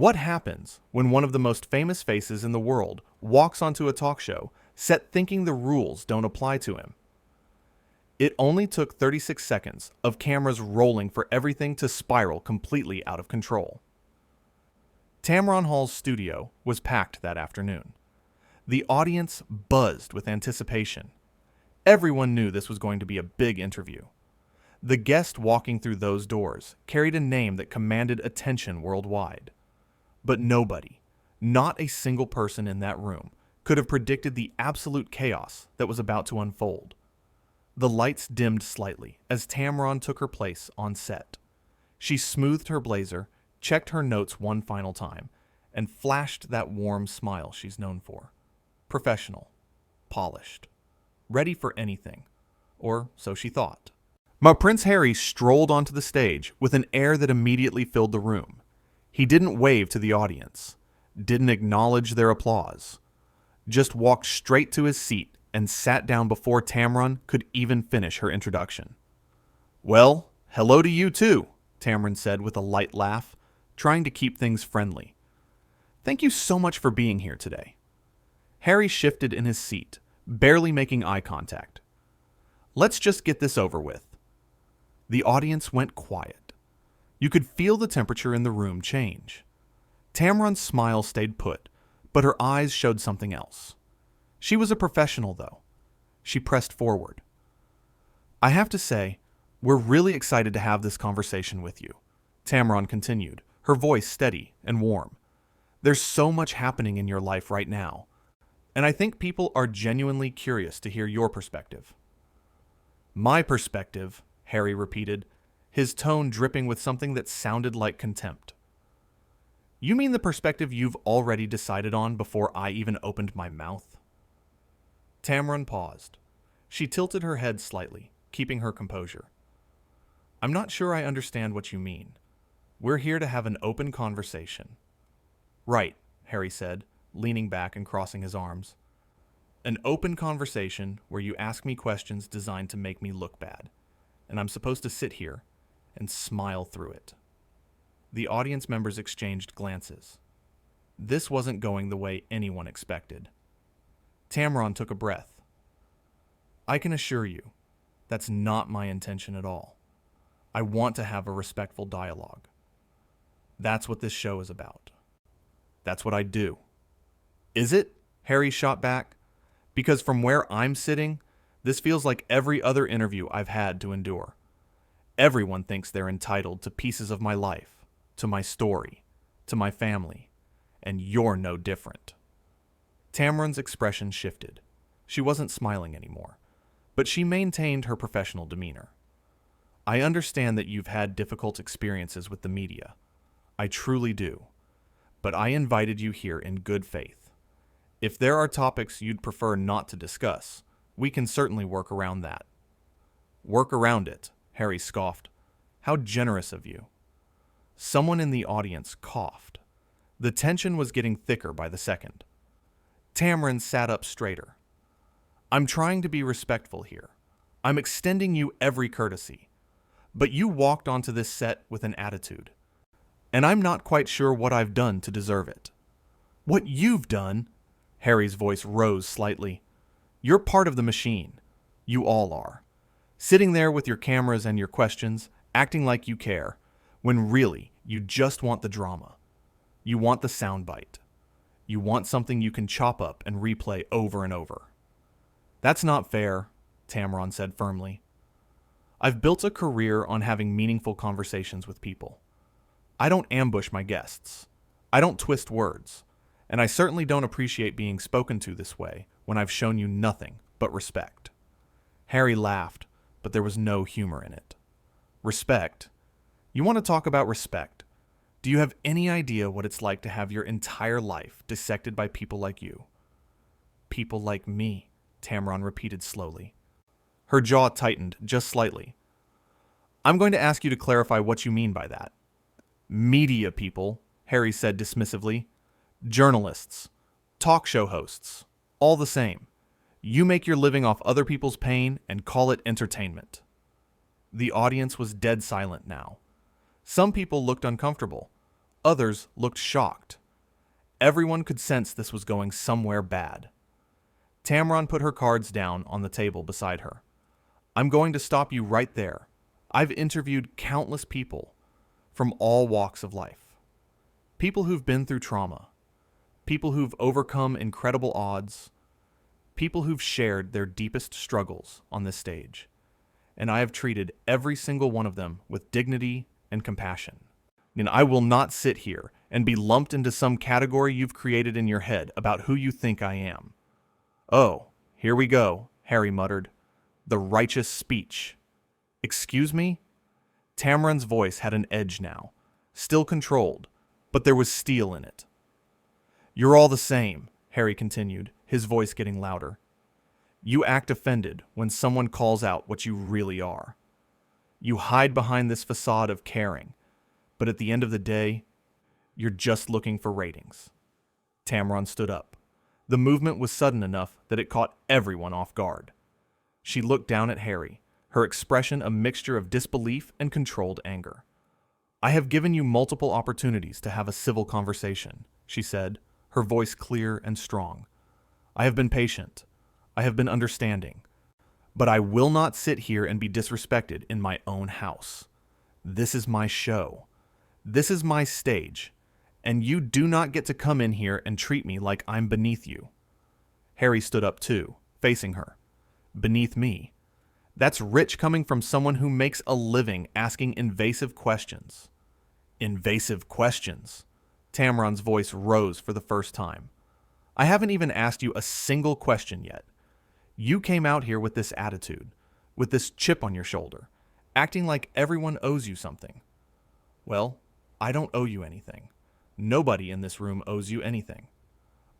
What happens when one of the most famous faces in the world walks onto a talk show, set thinking the rules don't apply to him? It only took 36 seconds of cameras rolling for everything to spiral completely out of control. Tamron Hall's studio was packed that afternoon. The audience buzzed with anticipation. Everyone knew this was going to be a big interview. The guest walking through those doors carried a name that commanded attention worldwide. But nobody, not a single person in that room, could have predicted the absolute chaos that was about to unfold. The lights dimmed slightly as Tamron took her place on set. She smoothed her blazer, checked her notes one final time, and flashed that warm smile she's known for. Professional, polished, ready for anything, or so she thought. But Prince Harry strolled onto the stage with an air that immediately filled the room. He didn't wave to the audience, didn't acknowledge their applause, just walked straight to his seat and sat down before Tamron could even finish her introduction. "Well, hello to you too," Tamron said with a light laugh, trying to keep things friendly. "Thank you so much for being here today." Harry shifted in his seat, barely making eye contact. "Let's just get this over with." The audience went quiet. You could feel the temperature in the room change. Tamron's smile stayed put, but her eyes showed something else. She was a professional, though. She pressed forward. "I have to say, we're really excited to have this conversation with you," Tamron continued, her voice steady and warm. "There's so much happening in your life right now, and I think people are genuinely curious to hear your perspective." "My perspective," Harry repeated, his tone dripping with something that sounded like contempt. "You mean the perspective you've already decided on before I even opened my mouth?" Tamron paused. She tilted her head slightly, keeping her composure. "I'm not sure I understand what you mean. We're here to have an open conversation." "Right," Harry said, leaning back and crossing his arms. "An open conversation where you ask me questions designed to make me look bad, and I'm supposed to sit here and smile through it." The audience members exchanged glances. This wasn't going the way anyone expected. Tamron took a breath. "I can assure you, that's not my intention at all. I want to have a respectful dialogue. That's what this show is about. That's what I do." "Is it?" Harry shot back. "Because from where I'm sitting, this feels like every other interview I've had to endure. Everyone thinks they're entitled to pieces of my life, to my story, to my family, and you're no different." Tamron's expression shifted. She wasn't smiling anymore, but she maintained her professional demeanor. "I understand that you've had difficult experiences with the media. I truly do. But I invited you here in good faith. If there are topics you'd prefer not to discuss, we can certainly work around that." "Work around it," Harry scoffed. "How generous of you." Someone in the audience coughed. The tension was getting thicker by the second. Tamron sat up straighter. "I'm trying to be respectful here. I'm extending you every courtesy. But you walked onto this set with an attitude. And I'm not quite sure what I've done to deserve it." "What you've done?" Harry's voice rose slightly. "You're part of the machine. You all are. Sitting there with your cameras and your questions, acting like you care, when really you just want the drama. You want the soundbite. You want something you can chop up and replay over and over." "That's not fair," Tamron said firmly. "I've built a career on having meaningful conversations with people. I don't ambush my guests. I don't twist words. And I certainly don't appreciate being spoken to this way when I've shown you nothing but respect." Harry laughed, but there was no humor in it. "Respect? You want to talk about respect? Do you have any idea what it's like to have your entire life dissected by people like you?" "People like me," Tamron repeated slowly. Her jaw tightened just slightly. "I'm going to ask you to clarify what you mean by that." "Media people," Harry said dismissively. "Journalists, talk show hosts, all the same. You make your living off other people's pain and call it entertainment." The audience was dead silent now. Some people looked uncomfortable. Others looked shocked. Everyone could sense this was going somewhere bad. Tamron put her cards down on the table beside her. I'm going to stop you right there. I've interviewed countless people from all walks of life. People who've been through trauma. People who've overcome incredible odds. People who've shared their deepest struggles on this stage. And I have treated every single one of them with dignity and compassion. And I will not sit here and be lumped into some category you've created in your head about who you think I am. Oh, here we go, Harry muttered. The righteous speech. Excuse me? Tamron's voice had an edge now, still controlled, but there was steel in it. You're all the same, Harry continued, his voice getting louder. You act offended when someone calls out what you really are. You hide behind this facade of caring, but at the end of the day, you're just looking for ratings. Tamron stood up. The movement was sudden enough that it caught everyone off guard. She looked down at Harry, her expression a mixture of disbelief and controlled anger. I have given you multiple opportunities to have a civil conversation, she said, her voice clear and strong. I have been patient. I have been understanding. But I will not sit here and be disrespected in my own house. This is my show. This is my stage. And you do not get to come in here and treat me like I'm beneath you. Harry stood up too, facing her. Beneath me. That's rich coming from someone who makes a living asking invasive questions. Invasive questions. Tamron's voice rose for the first time. I haven't even asked you a single question yet. You came out here with this attitude, with this chip on your shoulder, acting like everyone owes you something. Well, I don't owe you anything. Nobody in this room owes you anything.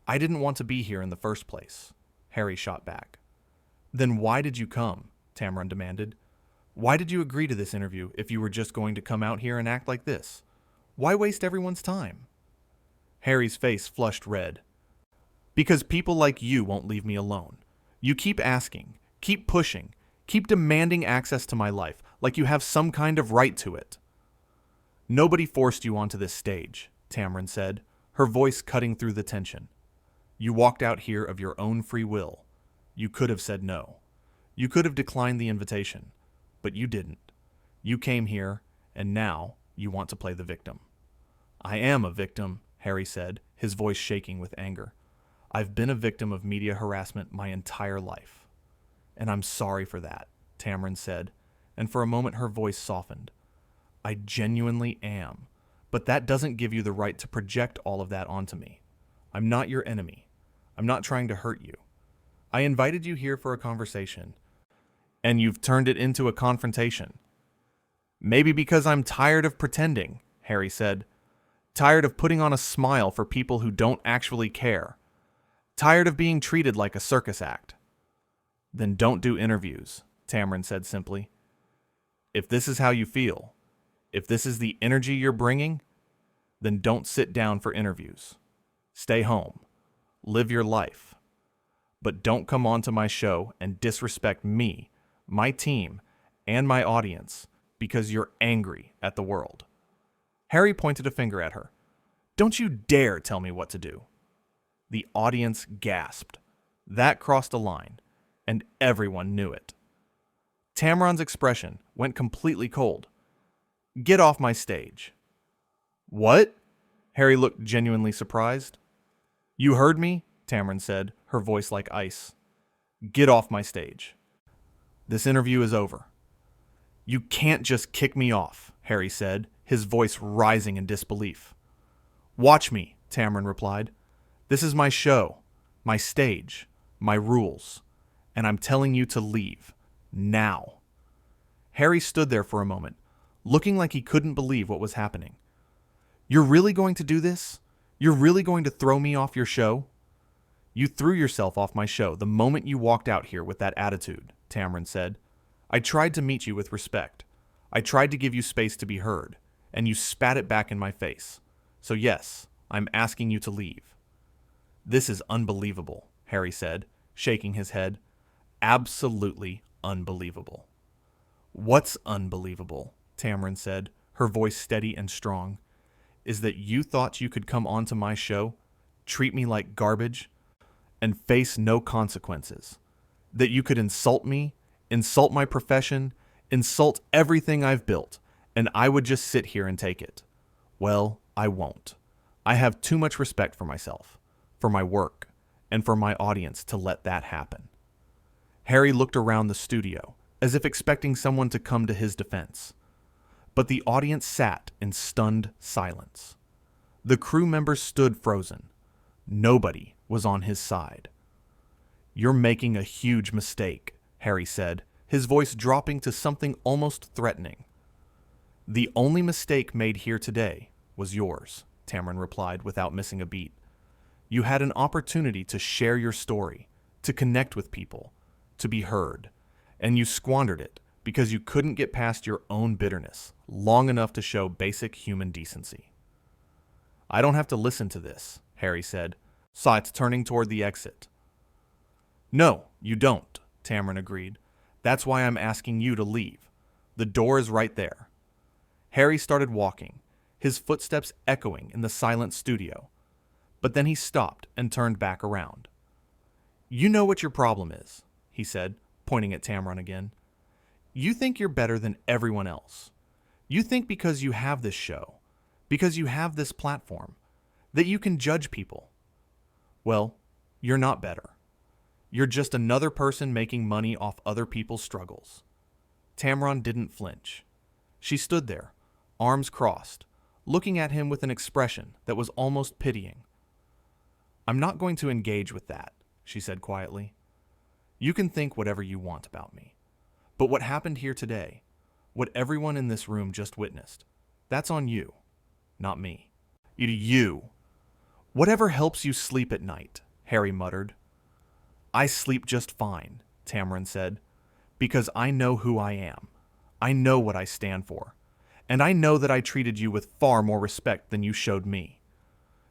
I didn't want to be here in the first place, Harry shot back. Then why did you come? Tamron demanded. Why did you agree to this interview if you were just going to come out here and act like this? Why waste everyone's time? Harry's face flushed red. Because people like you won't leave me alone. You keep asking, keep pushing, keep demanding access to my life like you have some kind of right to it. Nobody forced you onto this stage, Tamron said, her voice cutting through the tension. You walked out here of your own free will. You could have said no. You could have declined the invitation, but you didn't. You came here, and now you want to play the victim. I am a victim, Harry said, his voice shaking with anger. I've been a victim of media harassment my entire life. And I'm sorry for that, Tamron said, and for a moment her voice softened. I genuinely am, but that doesn't give you the right to project all of that onto me. I'm not your enemy. I'm not trying to hurt you. I invited you here for a conversation, and you've turned it into a confrontation. Maybe because I'm tired of pretending, Harry said. Tired of putting on a smile for people who don't actually care. Tired of being treated like a circus act. Then don't do interviews, Tamron said simply. If this is how you feel, if this is the energy you're bringing, then don't sit down for interviews. Stay home. Live your life. But don't come onto my show and disrespect me, my team, and my audience because you're angry at the world. Harry pointed a finger at her. Don't you dare tell me what to do. The audience gasped. That crossed a line, and everyone knew it. Tamron's expression went completely cold. Get off my stage. What? Harry looked genuinely surprised. You heard me? Tamron said, her voice like ice. Get off my stage. This interview is over. You can't just kick me off, Harry said, his voice rising in disbelief. Watch me, Tamron replied. This is my show, my stage, my rules, and I'm telling you to leave, now. Harry stood there for a moment, looking like he couldn't believe what was happening. You're really going to do this? You're really going to throw me off your show? You threw yourself off my show the moment you walked out here with that attitude, Tamron said. I tried to meet you with respect. I tried to give you space to be heard, and you spat it back in my face. So yes, I'm asking you to leave. This is unbelievable, Harry said, shaking his head. Absolutely unbelievable. What's unbelievable? Tamron said, her voice steady and strong. is that you thought you could come onto my show, treat me like garbage, and face no consequences. That you could insult me, insult my profession, insult everything I've built, and I would just sit here and take it. Well, I won't. I have too much respect for myself, for my work, and for my audience to let that happen. Harry looked around the studio, as if expecting someone to come to his defense. But the audience sat in stunned silence. The crew members stood frozen. Nobody was on his side. "You're making a huge mistake," Harry said, his voice dropping to something almost threatening. "The only mistake made here today was yours," Tamron replied without missing a beat. "You had an opportunity to share your story, to connect with people, to be heard, and you squandered it because you couldn't get past your own bitterness long enough to show basic human decency." "I don't have to listen to this," Harry said, sights turning toward the exit. "No, you don't," Tamron agreed. "That's why I'm asking you to leave. The door is right there." Harry started walking, his footsteps echoing in the silent studio. But then he stopped and turned back around. "You know what your problem is," he said, pointing at Tamron again. "You think you're better than everyone else. You think because you have this show, because you have this platform, that you can judge people. Well, you're not better. You're just another person making money off other people's struggles." Tamron didn't flinch. She stood there, arms crossed, looking at him with an expression that was almost pitying. "I'm not going to engage with that," she said quietly. "You can think whatever you want about me. But what happened here today, what everyone in this room just witnessed, that's on you, not me." You. "Whatever helps you sleep at night," Harry muttered. "I sleep just fine," Tamron said, "because I know who I am. I know what I stand for. And I know that I treated you with far more respect than you showed me.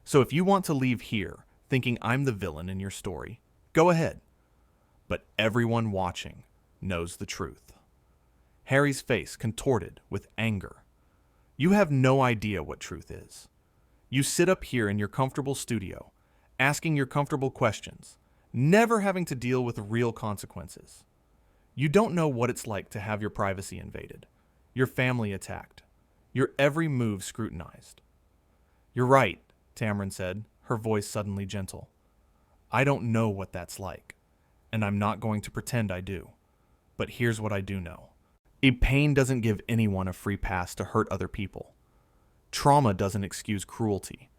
So if you want to leave here thinking I'm the villain in your story, go ahead. But everyone watching knows the truth." Harry's face contorted with anger. "You have no idea what truth is. You sit up here in your comfortable studio, asking your comfortable questions, never having to deal with real consequences. You don't know what it's like to have your privacy invaded, your family attacked, your every move scrutinized." "You're right," Tamron said, her voice suddenly gentle. "I don't know what that's like, and I'm not going to pretend I do. But here's what I do know. Pain doesn't give anyone a free pass to hurt other people. Trauma doesn't excuse cruelty.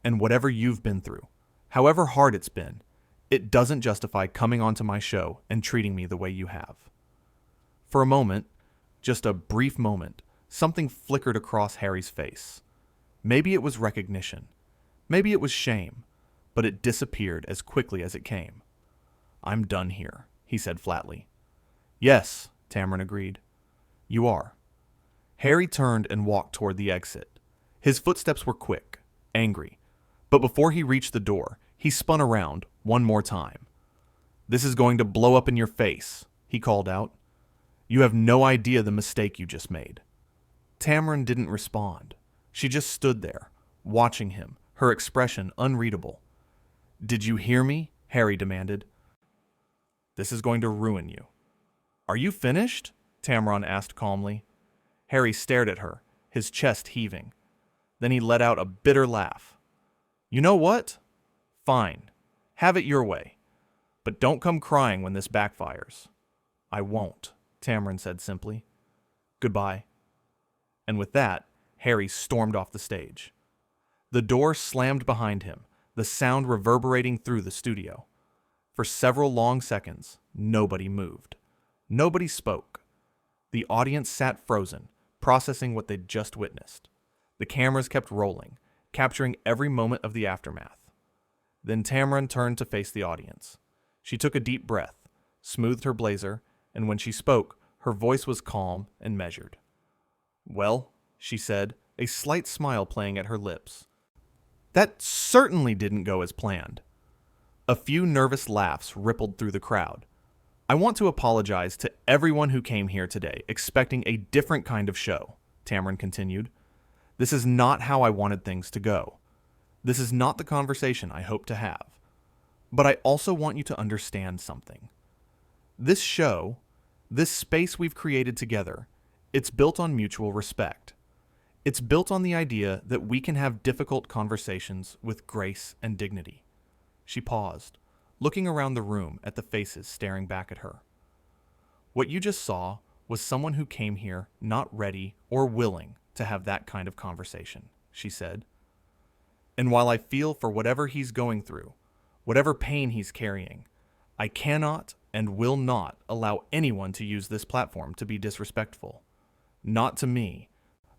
And whatever you've been through, however hard it's been, it doesn't justify coming onto my show and treating me the way you have." For a moment, just a brief moment, something flickered across Harry's face. Maybe it was recognition. Maybe it was shame. But it disappeared as quickly as it came. "I'm done here," he said flatly. "Yes," Tamron agreed. "You are." Harry turned and walked toward the exit. His footsteps were quick, angry. But before he reached the door, he spun around one more time. "This is going to blow up in your face," he called out. "You have no idea the mistake you just made." Tamron didn't respond. She just stood there, watching him, her expression unreadable. "Did you hear me?" Harry demanded. "This is going to ruin you." "Are you finished?" Tamron asked calmly. Harry stared at her, his chest heaving. Then he let out a bitter laugh. "You know what? Fine. Have it your way. But don't come crying when this backfires." "I won't," Tamron said simply. "Goodbye." And with that, Harry stormed off the stage. The door slammed behind him, the sound reverberating through the studio. For several long seconds, nobody moved. Nobody spoke. The audience sat frozen, processing what they'd just witnessed. The cameras kept rolling, capturing every moment of the aftermath. Then Tamron turned to face the audience. She took a deep breath, smoothed her blazer, and when she spoke, her voice was calm and measured. "Well," she said, a slight smile playing at her lips. "That certainly didn't go as planned." A few nervous laughs rippled through the crowd. "I want to apologize to everyone who came here today expecting a different kind of show," Tamron continued. This is not how I wanted things to go. This is not the conversation I hope to have. But I also want you to understand something. This show, this space we've created together, it's built on mutual respect. It's built on the idea that we can have difficult conversations with grace and dignity. She paused, looking around the room at the faces staring back at her. What you just saw was someone who came here not ready or willing to have that kind of conversation, she said. And while I feel for whatever he's going through, whatever pain he's carrying, I cannot and will not allow anyone to use this platform to be disrespectful. Not to me,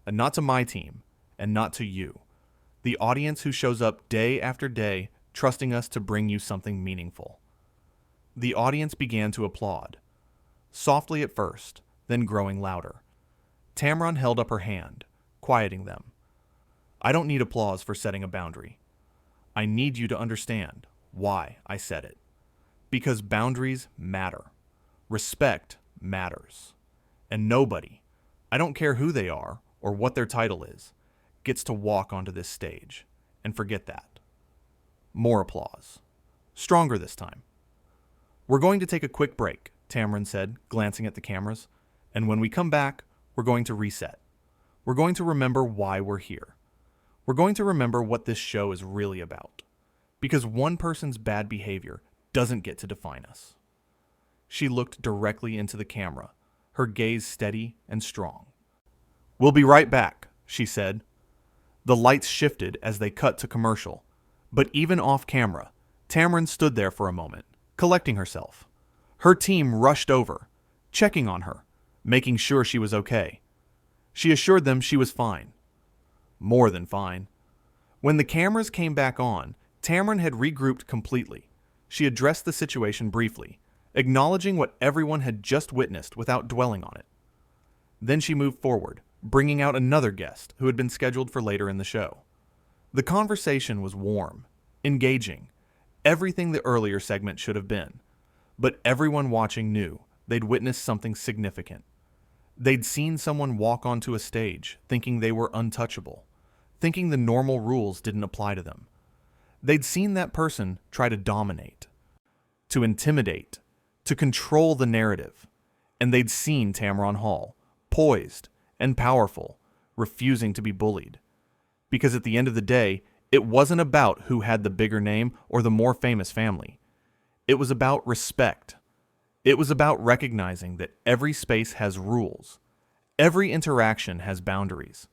and not to my team, and not to you, the audience who shows up day after day trusting us to bring you something meaningful. The audience began to applaud, softly at first, then growing louder. Tamron held up her hand, quieting them. I don't need applause for setting a boundary. I need you to understand why I said it. Because boundaries matter. Respect matters. And nobody, I don't care who they are or what their title is, gets to walk onto this stage. And forget that. More applause. Stronger this time. We're going to take a quick break, Tamron said, glancing at the cameras. And when we come back, we're going to reset. We're going to remember why we're here. We're going to remember what this show is really about. Because one person's bad behavior doesn't get to define us. She looked directly into the camera, her gaze steady and strong. We'll be right back, she said. The lights shifted as they cut to commercial, but even off camera, Tamron stood there for a moment, collecting herself. Her team rushed over, checking on her, making sure she was okay. She assured them she was fine. More than fine. When the cameras came back on, Tamron had regrouped completely. She addressed the situation briefly, acknowledging what everyone had just witnessed without dwelling on it. Then she moved forward, bringing out another guest who had been scheduled for later in the show. The conversation was warm, engaging, everything the earlier segment should have been. But everyone watching knew they'd witnessed something significant. They'd seen someone walk onto a stage thinking they were untouchable, thinking the normal rules didn't apply to them. They'd seen that person try to dominate, to intimidate, to control the narrative. And they'd seen Tamron Hall, poised and powerful, refusing to be bullied. Because at the end of the day, it wasn't about who had the bigger name or the more famous family. It was about respect. It was about recognizing that every space has rules. Every interaction has boundaries.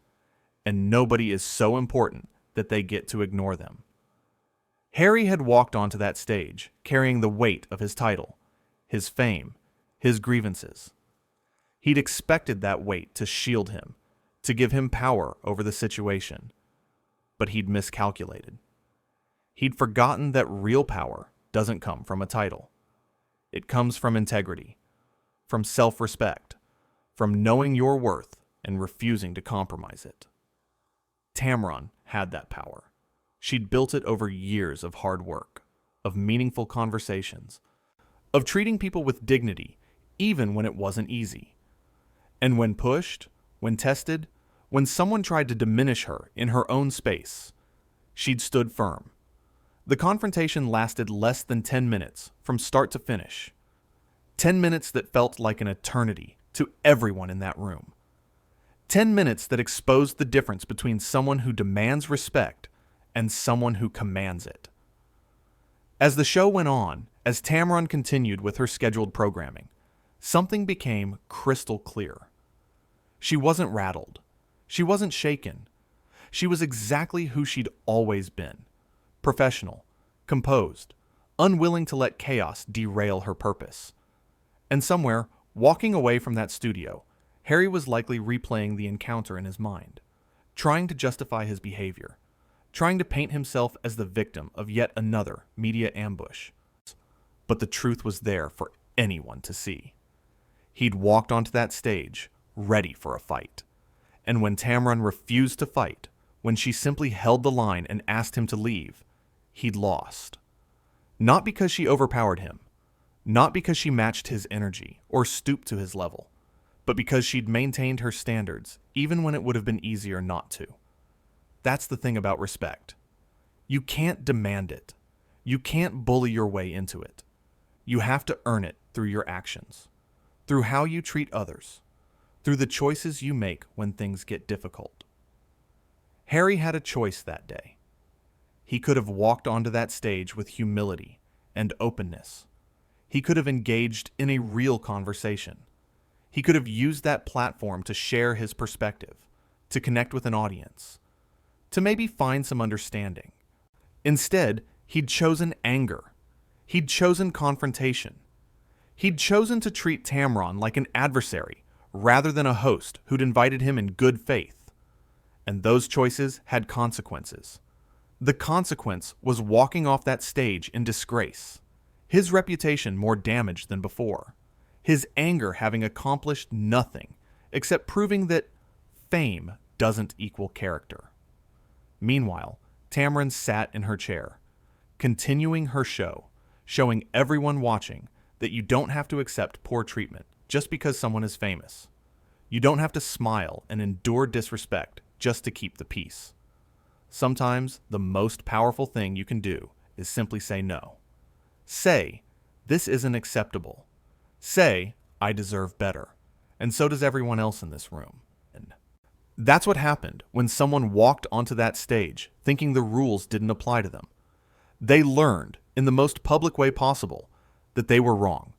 And nobody is so important that they get to ignore them. Harry had walked onto that stage, carrying the weight of his title, his fame, his grievances. He'd expected that weight to shield him, to give him power over the situation. But he'd miscalculated. He'd forgotten that real power doesn't come from a title. It comes from integrity, from self-respect, from knowing your worth and refusing to compromise it. Tamron had that power. She'd built it over years of hard work, of meaningful conversations, of treating people with dignity, even when it wasn't easy. And when pushed, when tested, when someone tried to diminish her in her own space, she'd stood firm. The confrontation lasted less than 10 minutes, from start to finish. 10 minutes that felt like an eternity to everyone in that room. 10 minutes that exposed the difference between someone who demands respect and someone who commands it. As the show went on, as Tamron continued with her scheduled programming, something became crystal clear. She wasn't rattled. She wasn't shaken. She was exactly who she'd always been. Professional, composed, unwilling to let chaos derail her purpose. And somewhere, walking away from that studio, Harry was likely replaying the encounter in his mind, trying to justify his behavior, trying to paint himself as the victim of yet another media ambush. But the truth was there for anyone to see. He'd walked onto that stage, ready for a fight. And when Tamron refused to fight, when she simply held the line and asked him to leave, he'd lost. Not because she overpowered him, not because she matched his energy or stooped to his level, but because she'd maintained her standards even when it would have been easier not to. That's the thing about respect. You can't demand it. You can't bully your way into it. You have to earn it through your actions, through how you treat others, through the choices you make when things get difficult. Harry had a choice that day. He could have walked onto that stage with humility and openness. He could have engaged in a real conversation. He could have used that platform to share his perspective, to connect with an audience, to maybe find some understanding. Instead, he'd chosen anger. He'd chosen confrontation. He'd chosen to treat Tamron like an adversary rather than a host who'd invited him in good faith. And those choices had consequences. The consequence was walking off that stage in disgrace, his reputation more damaged than before, his anger having accomplished nothing except proving that fame doesn't equal character. Meanwhile, Tamron sat in her chair, continuing her show, showing everyone watching that you don't have to accept poor treatment just because someone is famous. You don't have to smile and endure disrespect just to keep the peace. Sometimes the most powerful thing you can do is simply say no. Say, this isn't acceptable. Say, I deserve better. And so does everyone else in this room. And that's what happened when someone walked onto that stage thinking the rules didn't apply to them. They learned, in the most public way possible, that they were wrong.